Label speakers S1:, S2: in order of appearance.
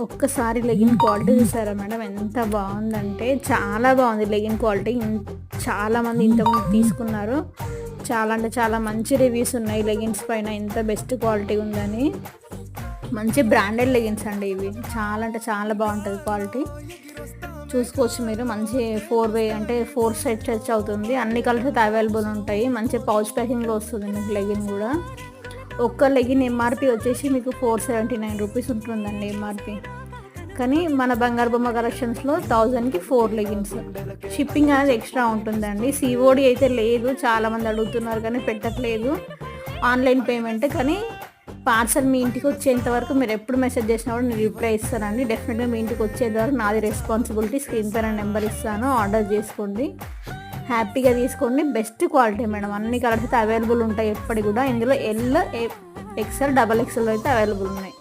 S1: ఒక్కసారి legging quality చూసారా madam, ఎంత బాగుందంటే చాలా బాగుంది లెగిన్ క్వాలిటీ. చాలామంది ఇంతకుముందు తీసుకున్నారు, చాలా అంటే చాలా మంచి రివ్యూస్ ఉన్నాయి లెగిన్స్ పైన, ఇంత బెస్ట్ క్వాలిటీ ఉందని. మంచి బ్రాండెడ్ లెగిన్స్ అండి ఇవి, చాలా అంటే చాలా బాగుంటుంది క్వాలిటీ. చూసుకోవచ్చు మీరు, మంచి 4 అంటే 4 సెట్స్ అవుతుంది, అన్ని కలర్స్ అయితే అవైలబుల్ ఉంటాయి. మంచి పౌచ్ ప్యాకింగ్లో వస్తుంది మీకు లెగిన్ కూడా. ఒక్క లెగిన్ ఎంఆర్పి వచ్చేసి మీకు 479 రూపీస్ ఉంటుందండి ఎంఆర్పి. కానీ మన బంగారు బొమ్మ కలెక్షన్స్లో 1000కి 4 లెగిన్స్. షిప్పింగ్ అనేది ఎక్స్ట్రా ఉంటుందండి. సిఓడి అయితే లేదు, చాలామంది అడుగుతున్నారు కానీ పెట్టట్లేదు, ఆన్లైన్ పేమెంట్. కానీ పార్సల్ మీ ఇంటికి వచ్చేంత వరకు మీరు ఎప్పుడు మెసేజ్ చేసినా కూడా నేను రిప్లై ఇస్తానండి. డెఫినెట్గా మీ ఇంటికి వచ్చేంత వరకు నాది రెస్పాన్సిబిలిటీ. స్క్రీన్ పైన నెంబర్ ఇస్తాను, ఆర్డర్ చేసుకోండి, హ్యాపీగా తీసుకోండి. బెస్ట్ క్వాలిటీ మేడం, అన్ని కలర్స్ అయితే అవైలబుల్ ఉంటాయి ఎప్పటి కూడా. ఇందులో ఎల్, ఎక్స్ఎల్, XXL అయితే అవైలబుల్ ఉన్నాయి.